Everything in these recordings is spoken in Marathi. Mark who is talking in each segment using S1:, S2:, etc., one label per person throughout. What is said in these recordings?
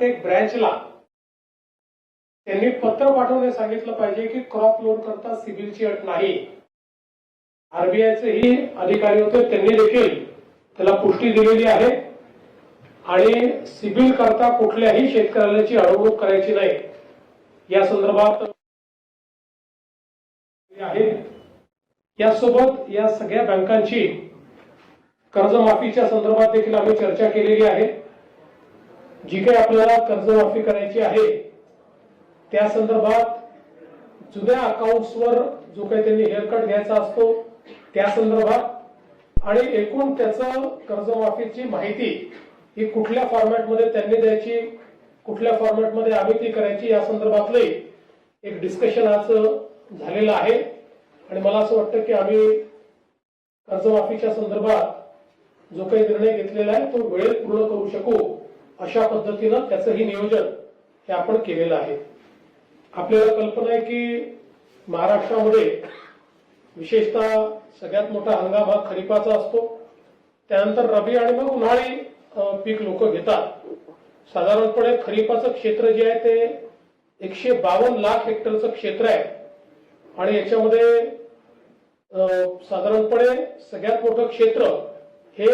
S1: प्रत्येक ब्रँचला त्यांनी पत्र पाठवून सांगितलं पाहिजे की क्रॉप लोन करता सिबिलची अट नाही। आरबीआयचे अधिकारी होते, त्यांनी देखील त्याला पुष्टी दिलेली आहे आणि सिबिल करता कुठल्याही शेतकऱ्याची अडवणूक करायची नाही या संदर्भात आहे। यासोबत या सगळ्या बँकांची कर्जमाफीच्या संदर्भात देखील आम्ही चर्चा केलेली आहे। जी काही आपल्याला कर्जमाफी करायची आहे त्या संदर्भात जुन्या अकाउंट्सवर जो काही त्यांनी हेअरकट घ्यायचा असतो त्या संदर्भात आणि एकूण त्याचं कर्जमाफीची माहिती ही कुठल्या फॉर्मॅटमध्ये त्यांनी द्यायची, कुठल्या फॉर्मॅटमध्ये आम्ही ती करायची या संदर्भातले एक डिस्कशन आज झालेलं आहे। आणि मला असं वाटतं की आम्ही कर्जमाफीच्या संदर्भात जो काही निर्णय घेतलेला आहे तो वेळेत पूर्ण करू शकू अशा पद्धतीनं त्याचंही नियोजन हे आपण केलेलं आहे। आपल्याला कल्पना आहे की महाराष्ट्रामध्ये विशेषतः सगळ्यात मोठा हंगाम हा खरीपाचा असतो, त्यानंतर रबी आणि मग उन्हाळी पीक लोक घेतात। साधारणपणे खरीपाचं क्षेत्र जे आहे ते 152 लाख हेक्टरचं क्षेत्र आहे आणि याच्यामध्ये साधारणपणे सगळ्यात मोठं क्षेत्र हे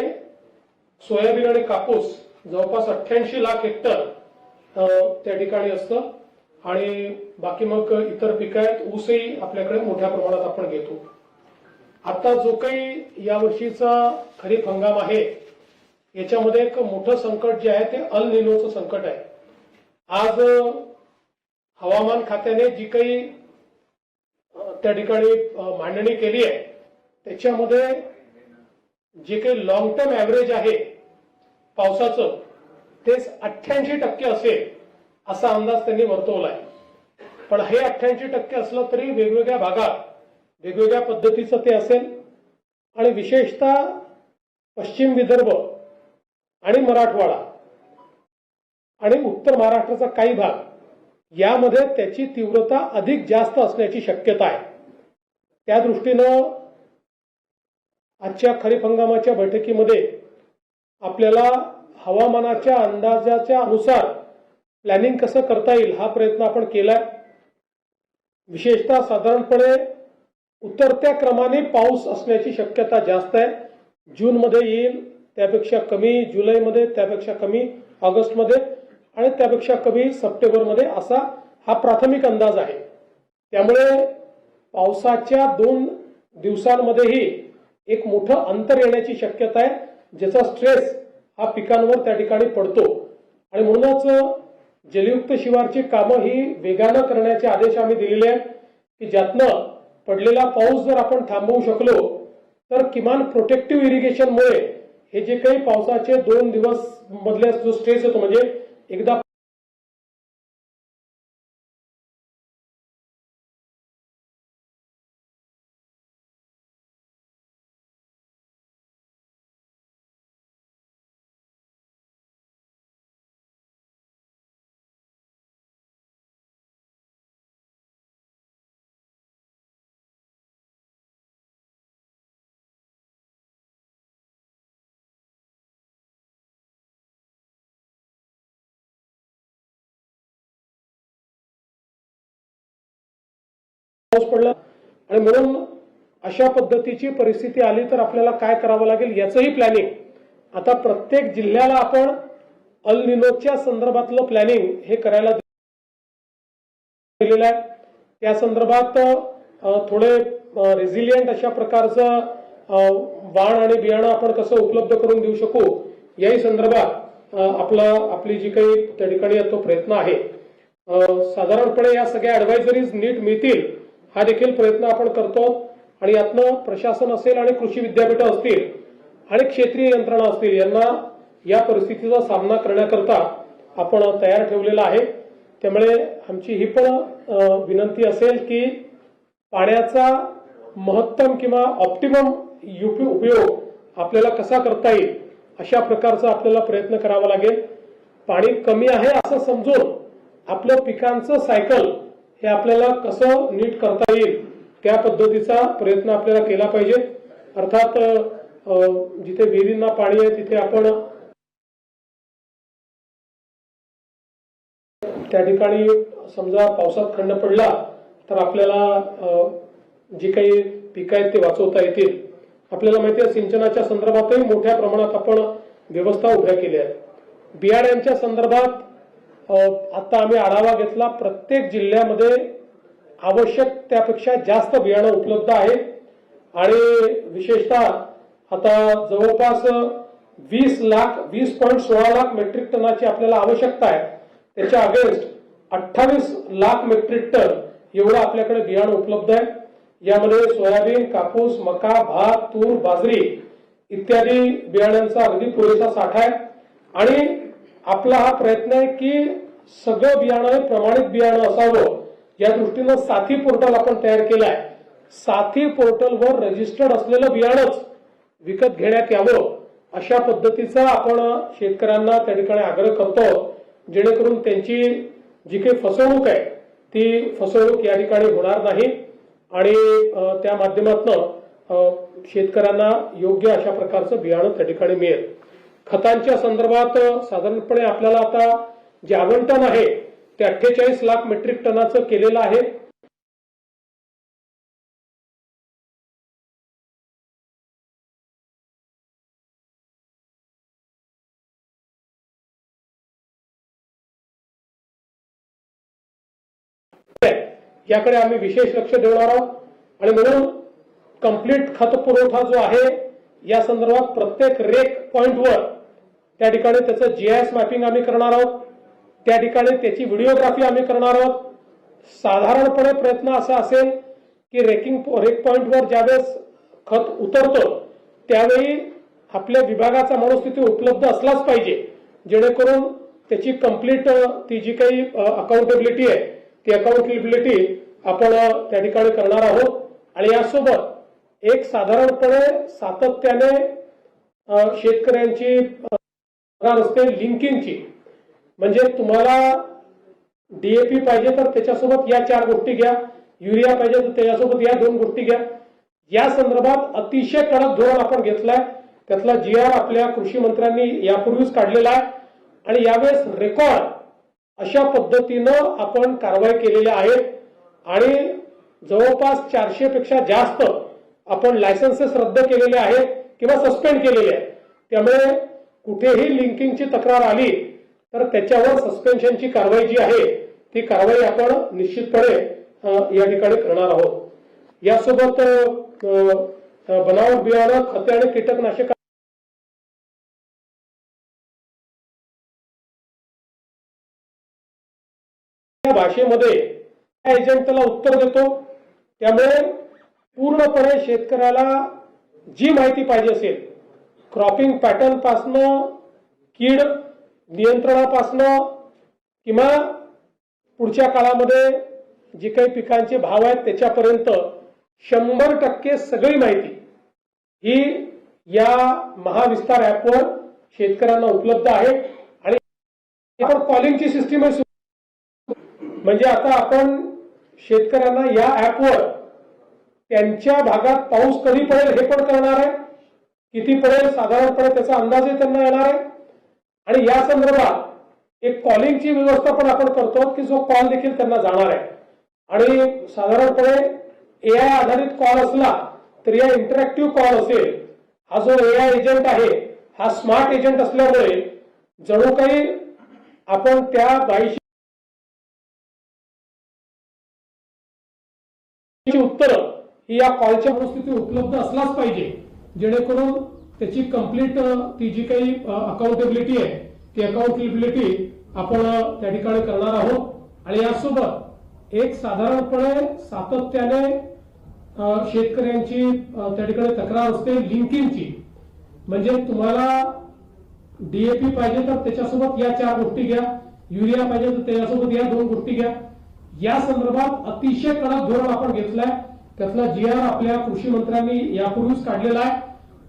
S1: सोयाबीन आणि कापूस जवळपास 88 लाख हेक्टर त्या ठिकाणी असतं आणि बाकी मग इतर पिकं आहेत। ऊसही आपल्याकडे मोठ्या प्रमाणात आपण घेतो। आता जो काही यावर्षीचा खरीप हंगाम आहे याच्यामध्ये एक मोठं संकट जे आहे ते अल निनोचं संकट आहे। आज हवामान खात्याने जी काही त्या ठिकाणी मांडणी केली आहे त्याच्यामध्ये जे काही लॉंग टर्म ऍव्हरेज आहे पावसाचं ते 88% असेल असा अंदाज त्यांनी वर्तवलाय। पण हे 88% असलं तरी वेगवेगळ्या भागात वेगवेगळ्या पद्धतीचं ते असेल आणि विशेषतः पश्चिम विदर्भ आणि मराठवाडा आणि उत्तर महाराष्ट्राचा काही भाग यामध्ये त्याची तीव्रता अधिक जास्त असण्याची शक्यता आहे। त्या दृष्टीनं आजच्या खरीप हंगामाच्या बैठकीमध्ये आपल्याला हवामानाच्या अंदाजाच्या अनुसार प्लॅनिंग कसं करता येईल हा प्रयत्न आपण केलाय। विशेषतः साधारणपणे उतरत्या क्रमाने पाऊस असण्याची शक्यता जास्त आहे। जून मध्ये येईल त्यापेक्षा कमी जुलैमध्ये, त्यापेक्षा कमी ऑगस्टमध्ये आणि त्यापेक्षा कमी सप्टेंबरमध्ये असा हा प्राथमिक अंदाज आहे। त्यामुळे पावसाच्या 2 दिवसांमध्येही एक मोठं अंतर येण्याची शक्यता आहे ज्याचा स्ट्रेस हा पिकांवर त्या ठिकाणी पडतो आणि म्हणूनच जलयुक्त शिवारची कामं ही वेगानं करण्याचे आदेश आम्ही दिलेले आहेत की ज्यातनं पडलेला पाऊस जर आपण थांबवू शकलो तर किमान प्रोटेक्टिव्ह इरिगेशनमुळे हे जे काही पावसाचे 2 दिवस मधले जो स्ट्रेस येतो म्हणजे एकदा पाऊस पडला आणि म्हणून अशा पद्धतीची परिस्थिती आली तर आपल्याला काय करावं लागेल याचंही प्लॅनिंग आता प्रत्येक जिल्ह्याला आपण अल निनोच्या संदर्भातलं प्लॅनिंग हे करायला दिलेलं आहे। त्या संदर्भात थोडे रेझिलियंट अशा प्रकारचं वाण आणि बियाणं आपण कसं उपलब्ध करून देऊ शकू याही संदर्भात आपली जी काही त्या ठिकाणी तो प्रयत्न आहे। साधारणपणे या सगळ्या ऍडवायझरीज नीट मिळतील हा देखील प्रयत्न आपण करतो आणि यातनं प्रशासन असेल आणि कृषी विद्यापीठ असतील आणि क्षेत्रीय यंत्रणा असतील यांना या परिस्थितीचा सामना करण्याकरता आपण तयार ठेवलेला आहे। त्यामुळे आमची ही पण विनंती असेल की पाण्याचा महत्तम किंवा ऑप्टिमम उपयोग आपल्याला कसा करता येईल अशा प्रकारचा आपल्याला प्रयत्न करावा लागेल। पाणी कमी आहे असं समजून आपल्या पिकांचं सायकल हे आपल्याला कसं नीट करता येईल त्या पद्धतीचा प्रयत्न आपल्याला केला पाहिजे। अर्थात जिथे विहिरींना पाणी आहे तिथे आपण त्या ठिकाणी समजा पावसात खंड पडला तर आपल्याला जी काही पिकं आहेत ते वाचवता येतील. आपल्याला माहिती आहे सिंचनाच्या संदर्भातही मोठ्या प्रमाणात आपण व्यवस्था उभ्या केल्या आहेत. बियाण्यांच्या संदर्भात आता आम्ही आढावा घेतला. प्रत्येक जिल्ह्यामध्ये आवश्यक त्यापेक्षा जास्त बियाणं उपलब्ध आहे आणि विशेषतः आता जवळपास 20.16 लाख मेट्रिक टनाची आपल्याला आवश्यकता आहे. त्याच्या अगेन्स्ट 28 लाख मेट्रिक टन एवढं आपल्याकडे बियाणं उपलब्ध आहे. यामध्ये सोयाबीन, कापूस, मका, भात, तूर, बाजरी इत्यादी बियाण्यांचा अगदी पुरेसा साठा आहे आणि आपला हा प्रयत्न आहे की सगळं बियाणं प्रमाणित बियाणं असावं. या दृष्टीनं साथी पोर्टल आपण तयार केलं आहे. साथी पोर्टलवर रजिस्टर्ड असलेलं बियाणंच विकत घेण्यात यावं अशा पद्धतीचा आपण शेतकऱ्यांना त्या ठिकाणी आग्रह करतो, जेणेकरून त्यांची जी काही फसवणूक आहे ती फसवणूक या ठिकाणी होणार नाही आणि त्या माध्यमातून शेतकऱ्यांना योग्य अशा प्रकारचं बियाणं त्या ठिकाणी मिळेल. खतांच्या संदर्भात साधारणपणे आपल्याला आता जे आवंटन आहे ते 48 लाख मेट्रिक टनाचं केलेलं आहे. याकडे आम्ही विशेष लक्ष देणार आहोत आणि म्हणून कंप्लीट खत पुरवठा जो आहे या संदर्भात प्रत्येक रेक पॉइंटवर त्या ठिकाणी त्याचं जीआयएस मॅपिंग आम्ही करणार आहोत. त्या ठिकाणी त्याची व्हिडिओग्राफी आम्ही करणार आहोत. साधारणपणे प्रयत्न असा असेल की रेक पॉइंटवर ज्यावेळेस खत उतरतं त्यावेळी आपल्या विभागाचा माणूस तिथे उपलब्ध असलाच पाहिजे, जेणेकरून त्याची कंप्लीट ती जी काही अकाउंटेबिलिटी आहे ती अकाउंटेबिलिटी आपण त्या ठिकाणी करणार आहोत. आणि यासोबत एक साधारणपणे सातत्याने शेतकऱ्यांची असते लिंकिंगची, म्हणजे तुम्हाला डीएपी पाहिजे तर त्याच्यासोबत या 4 गोष्टी घ्या, युरिया पाहिजे तर त्याच्यासोबत या 2 गोष्टी घ्या. या संदर्भात अतिशय कडक धोरण आपण घेतलाय. त्यातला GR आपल्या कृषी मंत्र्यांनी यापूर्वीच काढलेला आहे आणि यावेळेस रेकॉर्ड अशा पद्धतीनं आपण कारवाई केलेल्या आहेत आणि जवळपास 400 पेक्षा जास्त आपण लायसन्सेस रद्द केलेले आहेत किंवा सस्पेंड केलेले आहेत. त्यामुळे कुठेही लिंकिंगची तक्रार आली तर त्याच्यावर सस्पेन्शनची कारवाई जी आहे ती कारवाई आपण निश्चितपणे या ठिकाणी करणार आहोत. यासोबत बनावट बियाणं, खते आणि कीटकनाशक भाषेमध्ये एजंट त्याला उत्तर देतो. त्यामुळे पूर्णपणे शेतकऱ्याला जी माहिती पाहिजे असेल, क्रॉपिंग पॅटर्न पासनं, कीड नियंत्रणापासनं किंवा पुढच्या काळामध्ये जी काही पिकांचे भाव आहेत त्याच्यापर्यंत 100% सगळी माहिती ही या महाविस्तार ऍपवर शेतकऱ्यांना उपलब्ध आहे. आणि आपण कॉलिंगची सिस्टीम आहे, म्हणजे आता आपण शेतकऱ्यांना या ऍपवर त्यांच्या भागात पाऊस कधी पडेल हे पण कळणार आहे, किती पडेल साधारणपणे त्याचा अंदाजही त्यांना येणार आहे. आणि या संदर्भात एक कॉलिंगची व्यवस्था पण आपण करतो की जो कॉल देखील त्यांना जाणार आहे. आणि साधारणपणे AI आधारित कॉल असला तर या इंटरॅक्टिव्ह कॉल असेल. हा जो AI एजंट आहे हा स्मार्ट एजंट असल्यामुळे जणू काही आपण त्या बाईशी उत्तर ही या कॉलच्या परिस्थिती उपलब्ध असलाच पाहिजे, जेणेकरून त्याची कंप्लीट ती जी काही अकाउंटेबिलिटी आहे ती अकाउंटेबिलिटी आपण त्या ठिकाणी करणार आहोत. आणि यासोबत एक साधारणपणे सातत्याने शेतकऱ्यांची त्या ठिकाणी तक्रार असते लिंकिंगची, म्हणजे तुम्हाला डीएपी पाहिजे तर त्याच्यासोबत या 4 गोष्टी घ्या, युरिया पाहिजे तर त्याच्यासोबत या 2 गोष्टी घ्या. या संदर्भात अतिशय कडक धोरण आपण घेतलंय. त्यातला GR आपल्या कृषी मंत्र्यांनी यापूर्वीच काढलेला आहे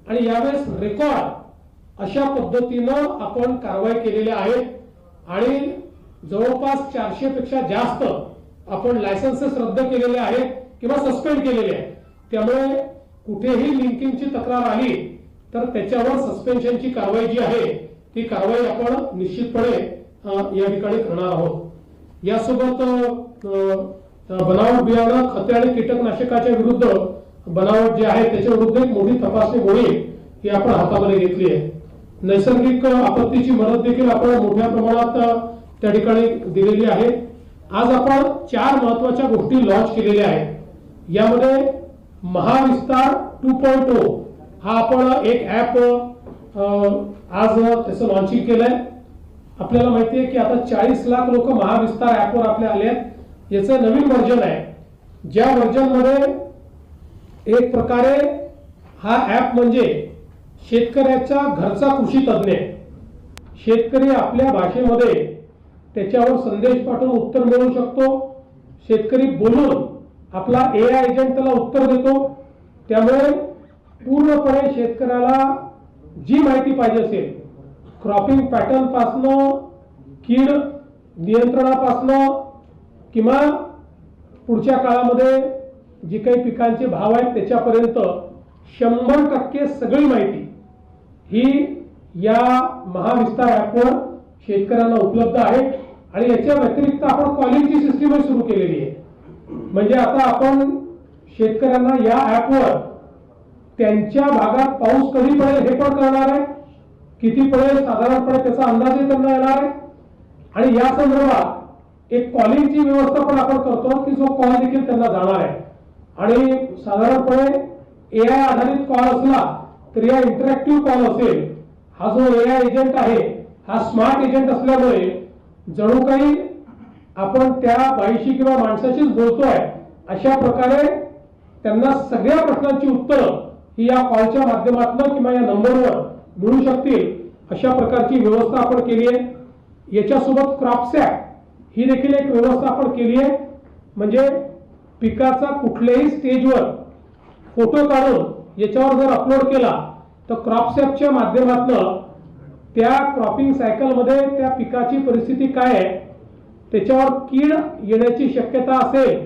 S1: आणि यावेळेस रेकॉर्ड अशा पद्धतीनं आपण कारवाई केलेल्या आहेत आणि जवळपास 400 पेक्षा जास्त आपण लायसन्सेस रद्द केलेले आहेत किंवा सस्पेंड केलेले आहेत. त्यामुळे कुठेही लिंकिंगची तक्रार आली तर त्याच्यावर सस्पेन्शनची कारवाई जी आहे ती कारवाई आपण निश्चितपणे या ठिकाणी करणार आहोत. यासोबत बनावट बियाणं, खते आणि कीटकनाशकाच्या विरुद्ध बनावट जे आहे त्याच्या विरुद्ध एक मोठी तपासणी मोहीम ही आपण हातामध्ये घेतली आहे. नैसर्गिक आपत्तीची मदत देखील आपण मोठ्या प्रमाणात त्या ठिकाणी दिलेली आहे. आज आपण 4 महत्वाच्या गोष्टी लॉन्च केलेल्या आहेत. यामध्ये महाविस्तार 2.0 हा आपण एक ऍप आज त्याचं लॉन्चिंग केलंय. आपल्याला माहिती आहे की आता 40 लाख लोक महाविस्तार ऍपवर आपल्या आले आहेत. याचं नवीन व्हर्जन आहे, ज्या व्हर्जन मध्ये एक प्रकारे हा ऍप म्हणजे शेतकऱ्याचा घरचा कृषी तज्ञ. शेतकरी आपल्या भाषेमध्ये त्याच्यावर संदेश पाठवून उत्तर मिळवू शकतो. शेतकरी बोलून आपला AI एजंट त्याला उत्तर देतो. त्यामुळे पूर्णपणे शेतकऱ्याला जी माहिती पाहिजे असेल, क्रॉपिंग पॅटर्न पासनं, कीड नियंत्रणापासनं किंवा पुढच्या काळामध्ये जी काही पिकांचे भाव आहेत त्याच्यापर्यंत 100% सगळी माहिती ही या महाविस्तार ऍपवर शेतकऱ्यांना उपलब्ध आहे. आणि याच्या व्यतिरिक्त आपण कॉलिंगची सिस्टीमही सुरू केलेली आहे. म्हणजे आता आपण शेतकऱ्यांना या ऍपवर त्यांच्या भागात पाऊस कधी पडेल हे पण कळणार आहे, किती पडेल साधारणपणे त्याचा अंदाजही त्यांना येणार आहे. आणि या संदर्भात एक कॉलिंगची व्यवस्था पण आपण करतो की जो कॉल देखील त्यांना जाणार आहे. आणि साधारणपणे AI आधारित कॉल असला तर या इंटरॅक्टिव्ह कॉल असेल, हा जो AI एजंट आहे हा स्मार्ट एजंट असल्यामुळे जणू काही आपण त्या बाईशी किंवा माणसाशीच बोलतोय अशा प्रकारे त्यांना सगळ्या प्रश्नांची उत्तरं ही या कॉलच्या माध्यमातून किंवा या नंबरवर मिळू शकतील अशा प्रकारची व्यवस्था आपण केली आहे. याच्यासोबत क्रॉपसॅप ही देखील एक व्यवस्था आपण केली आहे. म्हणजे पिकाचा कुठल्याही स्टेजवर फोटो काढून याच्यावर जर अपलोड केला तर क्रॉपसॅपच्या माध्यमातून त्या क्रॉपिंग सायकलमध्ये त्या पिकाची परिस्थिती काय आहे, त्याच्यावर कीड येण्याची शक्यता असेल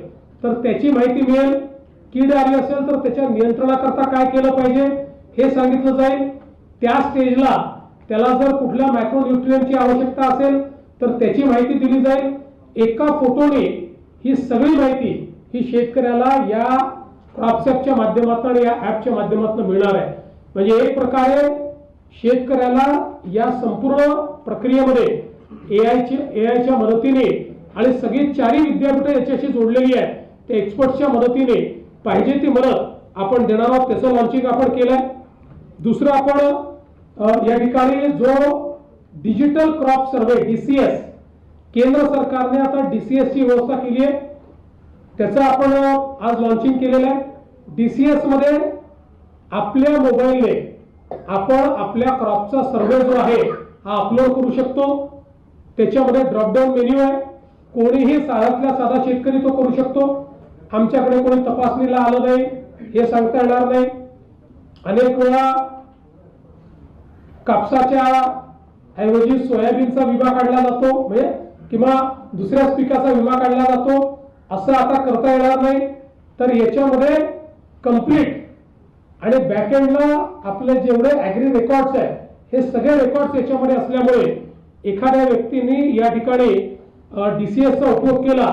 S1: तर त्याची माहिती मिळेल. कीड आली असेल तर त्याच्या नियंत्रणाकरता काय केलं पाहिजे हे सांगितलं जाईल. त्या स्टेजला त्याला जर कुठल्या मायक्रोन्यूट्रिएंटची आवश्यकता असेल तर त्याची माहिती दिली जाईल. एका फोटोने ही सगळी माहिती ही शेतकऱ्याला या क्रॉपसॅपच्या माध्यमातून आणि या ऍपच्या माध्यमातून मिळणार आहे. म्हणजे एक प्रकारे शेतकऱ्याला या संपूर्ण प्रक्रियेमध्ये एआयच्या मदतीने आणि सगळी 4 विद्यापीठे याच्याशी जोडलेली आहेत त्या एक्सपर्टच्या मदतीने पाहिजे ती मदत आपण देणार आहोत. त्याचं लॉन्चिंग आपण केलंय. दुसरं आपण या ठिकाणी जो डिजिटल क्रॉप सर्वे DCS केंद्र सरकारने आता DCS ची व्यवस्था केली आहे, त्याचं आपण आज लॉन्चिंग केलेलं आहे. DCS मध्ये आपल्या मोबाईलने आपण आपल्या क्रॉपचा सर्वे जो आहे हा अपलोड करू शकतो. त्याच्यामध्ये ड्रॉपडाऊन मेन्यू आहे. कोणीही साधातल्या साधा शेतकरी तो करू शकतो. आमच्याकडे कोणी तपासणीला आलं नाही हे सांगता येणार नाही. अनेक वेळा कापसाच्या ऐवजी सोयाबीनचा विमा काढला जातो म्हणजे किंवा दुसऱ्याच पिकाचा विमा काढला जातो, असं आता करता येणार नाही. तर याच्यामध्ये कंप्लीट आणि बॅकएंडला आपले जेवढे ऍग्री रेकॉर्ड्स आहेत हे सगळे रेकॉर्ड्स याच्यामध्ये असल्यामुळे एखाद्या व्यक्तीने या ठिकाणी DCS चा उपयोग केला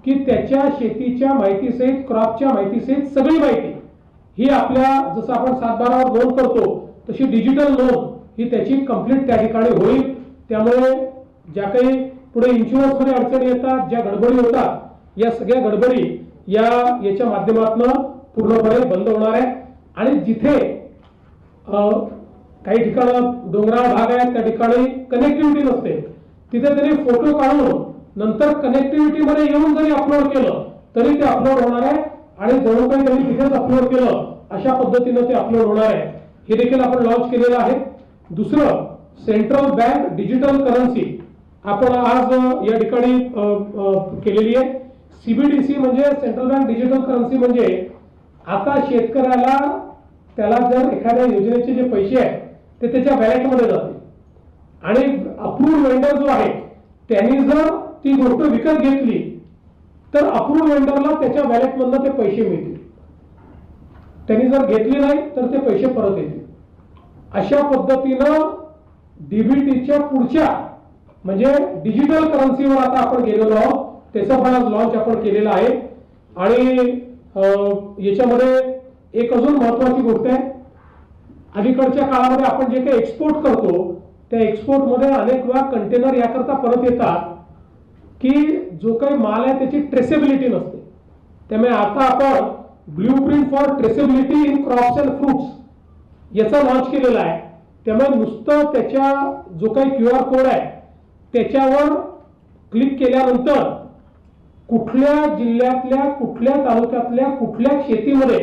S1: की त्याच्या शेतीच्या माहितीसहित क्रॉपच्या माहितीसहित सगळी माहिती ही आपल्या जसं आपण 7/12 वर नोंद करतो तशी डिजिटल नोंद ही त्याची कंप्लीट त्या ठिकाणी होईल. त्यामुळे ज्या काही पुढे इन्शुरन्स मध्ये अडचणी येतात, ज्या गडबडी होतात, या सगळ्या गडबडी याच्या माध्यमातून पूर्णपणे बंद होणार आहे. आणि जिथे काही ठिकाणं डोंगराळ भाग आहेत त्या ठिकाणी कनेक्टिव्हिटी नसते तिथे त्यांनी फोटो काढून नंतर कनेक्टिव्हिटी मध्ये येऊन जरी अपलोड केलं तरी ते अपलोड होणार आहे. आणि जणू काही त्यांनी तिथेच अपलोड केलं अशा पद्धतीनं ते अपलोड होणार आहे. हे देखील आपण लॉन्च केलेलं आहे. दुसरं सेंट्रल बँक डिजिटल करन्सी आपण आज या ठिकाणी केलेली आहे. CBDC म्हणजे सेंट्रल बँक डिजिटल करन्सी म्हणजे आता शेतकऱ्याला त्याला जर एखाद्या योजनेचे जे पैसे आहेत ते त्याच्या वॅलेटमध्ये जातील आणि अप्रूव्ड वेंडर जो आहे त्यांनी जर ती गोष्ट विकत घेतली तर अप्रूव्ड वेंडरला त्याच्या वॅलेटमधून ते पैसे मिळतील. त्यांनी जर घेतली नाही तर ते पैसे परत येतील. अशा पद्धतीनं DBTच्या पुढच्या म्हणजे डिजिटल करन्सीवर आता आपण गेलेलो आहोत. त्याचं पण आज लॉन्च आपण केलेलं आहे. आणि याच्यामध्ये एक अजून महत्वाची गोष्ट आहे, अलीकडच्या काळामध्ये आपण जे काही एक्सपोर्ट करतो त्या एक्सपोर्टमध्ये अनेक वेळा कंटेनर याकरता परत येतात की जो काही माल आहे त्याची ट्रेसेबिलिटी नसते. त्यामुळे आता आपण blueprint for traceability in crops and fruits याचा लॉन्च केलेला आहे. त्यामुळे नुसतं त्याच्या जो काही QR कोड आहे त्याच्यावर क्लिक केल्यानंतर कुठल्या जिल्ह्यातल्या कुठल्या तालुक्यातल्या कुठल्या शेतीमध्ये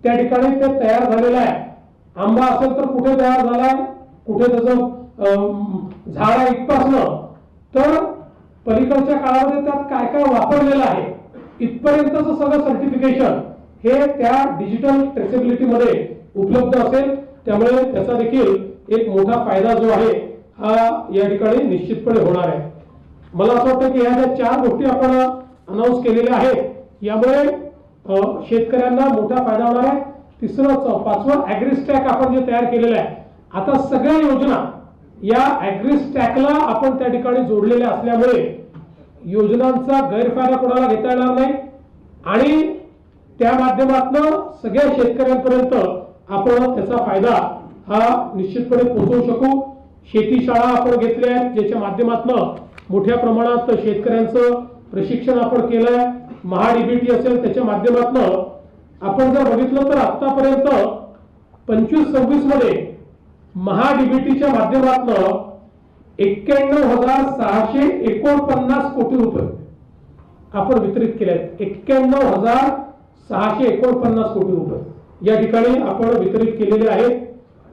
S1: त्या ठिकाणी ते तयार झालेलं आहे. आंबा असेल तर कुठे तयार झालाय, कुठे त्याचं झाड आहे इथपासनं तर पलीकडच्या काळामध्ये त्यात काय काय वापरलेलं आहे इथपर्यंतचं सगळं सर्टिफिकेशन हे त्या डिजिटल ट्रेसेबिलिटीमध्ये उपलब्ध असेल. त्यामुळे त्याचा देखील एक मोठा फायदा जो आहे हा या ठिकाणी निश्चितपणे होणार आहे. मला असं वाटतं की ह्या ज्या 4 गोष्टी आपण अनाऊन्स केलेल्या आहेत यामुळे शेतकऱ्यांना मोठा फायदा होणार आहे. तिसरं 5वं ॲग्रीस्टॅक आपण जे तयार केलेलं आहे, आता सगळ्या योजना या ॲग्रीस्टॅकला आपण त्या ठिकाणी जोडलेल्या असल्यामुळे योजनांचा गैरफायदा कोणाला घेता येणार नाही आणि त्या माध्यमातून सगळ्या शेतकऱ्यांपर्यंत आपण त्याचा फायदा हा निश्चितपणे पोहोचवू शकू. शेती शाळा आपण घेतल्या आहेत ज्याच्या माध्यमातून मोठ्या प्रमाणात शेतकऱ्यांचं प्रशिक्षण आपण केलंय. महाडीबीटी असेल त्याच्या माध्यमातून आपण जर बघितलं तर आतापर्यंत 25-26 मध्ये महाडीबीटीच्या माध्यमातून 91,649 कोटी रुपये आपण वितरित केले आहेत. 91,649 कोटी रुपये या ठिकाणी आपण वितरित केलेले आहेत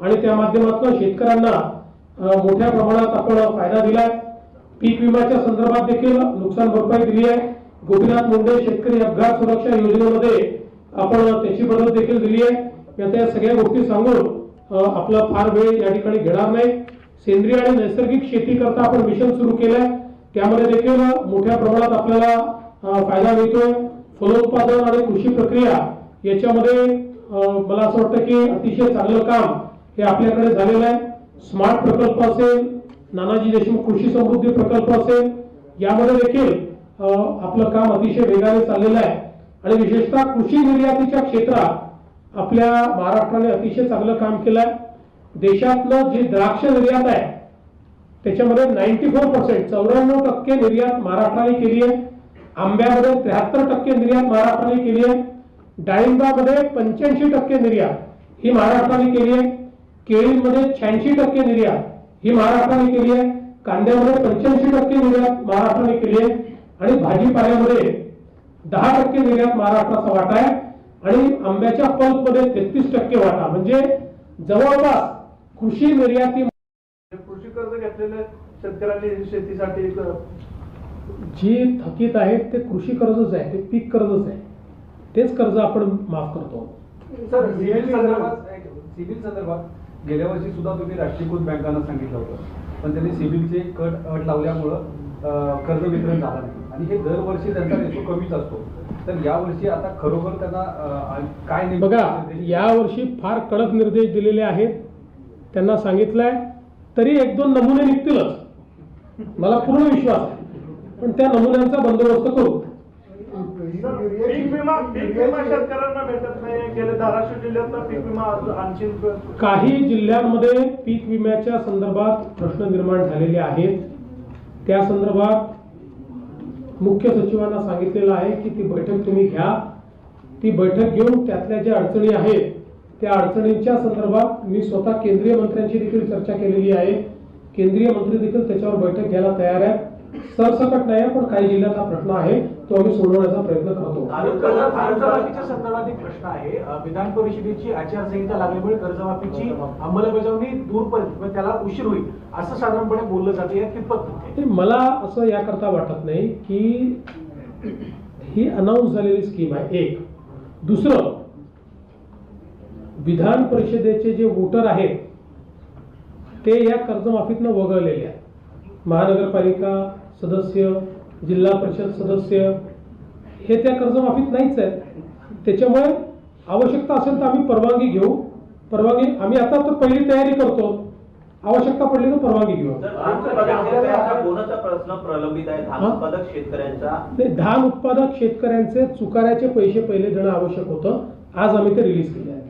S1: आणि त्या माध्यमातून शेतकऱ्यांना मोठ्या प्रमाणात आपण फायदा दिलाय. पीक विम्याच्या संदर्भात देखील नुकसान भरपाई दिली आहे. गोपीनाथ मुंडे शेतकरी अपघात सुरक्षा योजनेमध्ये आपण त्याची मदत देखील दिली आहे. आता या सगळ्या गोष्टी सांगून आपला फार वेळ या ठिकाणी घेणार नाही. सेंद्रिय आणि नैसर्गिक शेती करता आपण मिशन सुरू केलंय, त्यामध्ये देखील मोठ्या प्रमाणात आपल्याला फायदा मिळतोय. फलोत्पादन आणि कृषी प्रक्रिया याच्यामध्ये मला असं वाटतं की अतिशय चांगलं काम हे आपल्याकडे झालेलं आहे. स्मार्ट प्रकल्प असेल, नानाजी देशमुख कृषी समृद्धी प्रकल्प असेल, यामध्ये देखील आपलं काम अतिशय वेगाने चाललेलं आहे आणि विशेषतः कृषी निर्यातीच्या क्षेत्रात आपल्या महाराष्ट्राने अतिशय चांगलं काम केलंय. देशातलं जे द्राक्ष निर्यात आहे त्याच्यामध्ये 94% निर्यात महाराष्ट्राने केली आहे. आंब्यामध्ये 73% निर्यात महाराष्ट्राने केली आहे. डाळिंबामध्ये 85% निर्यात ही महाराष्ट्राने केली आहे. केळीमध्ये 86% निर्यात ही महाराष्ट्राने केली आहे. कांद्यामध्ये 85% निर्यात महाराष्ट्राने केली आहे आणि भाजीपाल्यामध्ये 10% निर्यात महाराष्ट्राचा वाटा आहे आणि आंब्याच्या पल्पमध्ये 33% वाटा. म्हणजे जवळपास कृषी निर्याती
S2: कृषी कर्ज घेतलेले शेतकऱ्यांनी शेतीसाठी
S1: जी थकीत आहेत ते कृषी कर्जच आहे, ते पीक कर्जच आहे. तेच कर्ज आपण माफ करतो.
S2: सर सिबिल संदर्भात गेल्या वर्षी सुद्धा तुम्ही राष्ट्रीयकृत बँकांना सांगितलं होतं, पण त्यांनी सिबिलचे अट लावल्यामुळं कर्ज वितरण झालं नाही आणि हे दरवर्षी त्यांचा रेशो कमीच असतो. तर यावर्षी आता खरोखर त्यांना काय
S1: बघा, यावर्षी फार कडक निर्देश दिलेले आहेत. त्यांना सांगितलंय तरी 1-2 नमुने निघतीलच, मला पूर्ण विश्वास आहे. पण त्या नमुन्यांचा बंदोबस्त करू.
S2: पीक विमा शेतकऱ्यांना भेटत नाही. गेले धाराशिव जिल्ह्यात पीक विमा आणखी
S1: काही जिल्ह्यांमध्ये पीक विम्याच्या संदर्भात प्रश्न निर्माण झालेले आहेत. त्या संदर्भात मुख्य सचिवांना सांगितलेलं आहे की ती बैठक तुम्ही घ्या. ती बैठक घेऊन त्यातल्या ज्या अडचणी आहेत त्या अडचणींच्या संदर्भात मी स्वतः केंद्रीय मंत्र्यांची देखील चर्चा केलेली आहे. केंद्रीय मंत्री देखील त्याच्यावर बैठक घ्यायला तयार आहेत. सरसकट नाही पण काही जिल्ह्यात हा प्रश्न आहे तो आम्ही सोडवण्याचा प्रयत्न करतो.
S3: कर्जमाफीच्या संदर्भात एक प्रश्न आहे. विधान परिषदेची आचारसंहिता लागल्यामुळे कर्जमाफीची अंमलबजावणी दूरपर्यंत त्याला उशीर होईल असं साधारणपणे बोललं जाते. या कितपत
S1: मला असं याकरता वाटत नाही की ही अनाऊन्स झालेली स्कीम आहे. एक दुसरं, विधान परिषदेचे जे वोटर आहेत ते या कर्जमाफीतनं वगळलेले आहेत. महानगरपालिका सदस्य, जिल्हा परिषद सदस्य हे त्या कर्जमाफीत नाहीच आहेत. त्याच्यामुळे आवश्यकता असेल तर आम्ही परवानगी घेऊ. परवानगी आम्ही आता तर पहिली तयारी करतो. आवश्यकता पडली तर परवानगी घेऊ.
S4: कोणाचा प्रश्न प्रलंबित आहे? धान उत्पादक शेतकऱ्यांचा.
S1: धान उत्पादक शेतकऱ्यांचे चुकाऱ्याचे पैसे पहिले देणं आवश्यक होतं. आज आम्ही ते रिलीज केले आहे.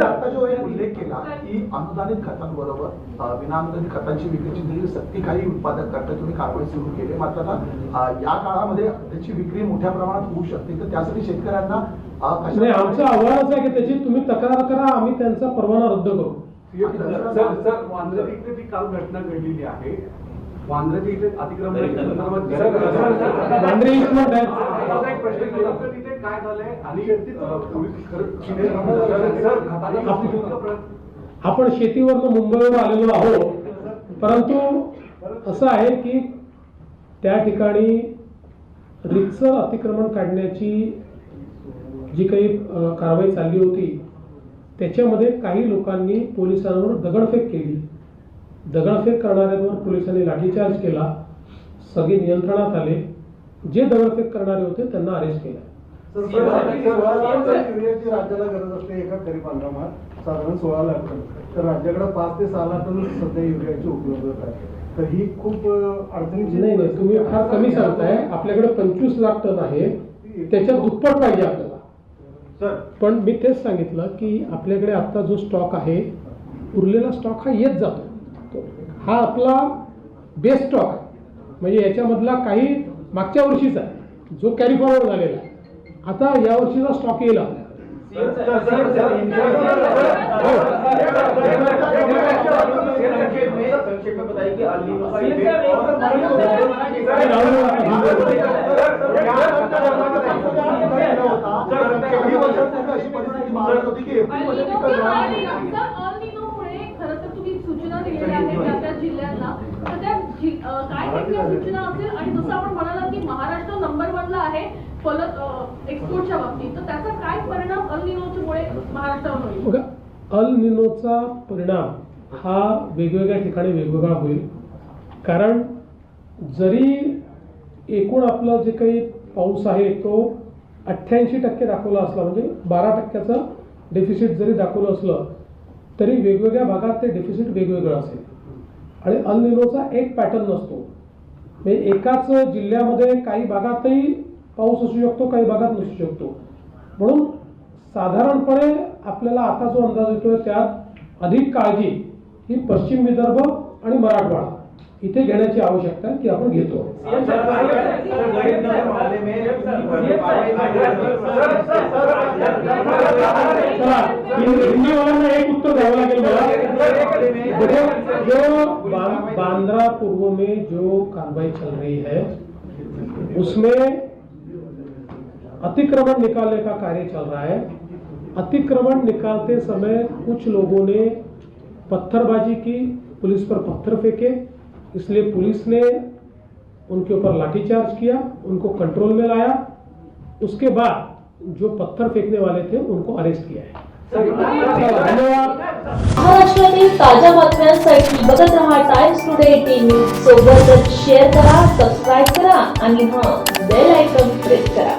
S5: आता जो एक उल्लेख केला की अनुदानित खतांबरोबर विनाअनुदानित खतांची विक्रीची जी सक्ती काही उत्पादक करतात, तुम्ही कारवाई सुरू केली. मात्र आता या काळामध्ये त्याची विक्री मोठ्या प्रमाणात होऊ शकते, तर त्यासाठी शेतकऱ्यांना
S1: नाही, आमचं आव्हानच आहे की त्याची तुम्ही तक्रार करा, आम्ही त्यांचा परवाना रद्द करू.
S2: सर वांद्रे इथे ती काल घटना घडलेली आहे. वांद्रे इथे अतिक्रमण
S1: वांद्रे इस्टमध्ये आहे.
S2: एक प्रश्न केला तर तिथे काय झालंय आणि
S1: आपण शेतीवरनं मुंबईवर आलेलो आहोत, परंतु असं आहे की त्या ठिकाणी रितसर अतिक्रमण काढण्याची जी काही कारवाई चालली होती त्याच्यामध्ये काही लोकांनी पोलिसांवर दगडफेक केली. दगडफेक करणाऱ्यांवर पोलिसांनी लाठीचार्ज केला. सगळे नियंत्रणात आले. जे दगडफेक करणारे होते त्यांना अरेस्ट केलं.
S5: युरियाची राज्याला गरज असते एका खरीप हंगामात साधारण 16 लाख टन, तर राज्याकडे 5 ते 6 लाख टन सध्या युरियाची उपलब्धता आहे. तर ही खूप अडचणीची.
S1: नाही नाही, तुम्ही फार कमी सांगताय. आपल्याकडे 25 लाख टन आहे, त्याच्यात दुप्पट पाहिजे आपल्याला. पण मी तेच सांगितलं की आपल्याकडे आता जो स्टॉक आहे, उरलेला स्टॉक हा येत जातो. हा आपला बेस्ट स्टॉक आहे. म्हणजे याच्यामधला काही मागच्या वर्षीचा आहे जो कॅरी फॉरवर्ड झालेला आहे. आता या वर्षीचा स्टॉक येईल आपल्याला.
S4: संक्षेप में बताइए कि
S6: खरं तर तुम्ही सूचना दिलेल्या आहेत त्या जिल्ह्यांना, तर त्या काय नेमक्या सूचना असेल? आणि जसं आपण म्हणालात की महाराष्ट्र नंबर 1 ला आहे फलक एक्सपोर्टच्या बाबतीत, तर त्याचा काय परिणाम अल निनोमुळे महाराष्ट्रावर होईल?
S1: बघा, अल निनोचा परिणाम हा वेगवेगळ्या ठिकाणी वेगवेगळा होईल. कारण जरी एकूण आपलं जे काही पाऊस आहे तो 88% दाखवला असला, म्हणजे 12% डेफिसिट जरी दाखवलं असलं तरी वेगवेगळ्या भागात ते डेफिसिट वेगवेगळं असेल. आणि अल निनोचा एक पॅटर्न नसतो. म्हणजे एकाच जिल्ह्यामध्ये काही भागातही पाऊस असू शकतो, काही भागात नसू शकतो. म्हणून साधारणपणे आपल्याला आता जो अंदाज येतोय त्यात अधिक काळजी ही पश्चिम विदर्भ आणि मराठवाडा इथे घेण्याची आवश्यकता आहे, की आपण घेतो. हिंदीवाल्यांना एक उत्तर द्यावं लागेल मला. जो बांद्रा पूर्व में जो कार्रवाई चल रही है उसमें अतिक्रमण निकालने का कार्य चल रहा है. अतिक्रमण निकालते समय कुछ लोगों ने पत्थरबाजी की, पुलिस पर पत्थर फेंके, इसलिए पुलिस ने उनके ऊपर लाठीचार्ज किया, उनको कंट्रोल में लाया. उसके बाद जो पत्थर फेंकने वाले थे उनको अरेस्ट किया है. धन्यवाद.
S7: महाराष्ट्रातील ताज्या बातम्यांसाठी बघत रहा टाइम्स टुडे टीव्ही. सोबतच शेअर करा, सबस्क्राईब करा आणि बेल आयकॉन प्रेस करा.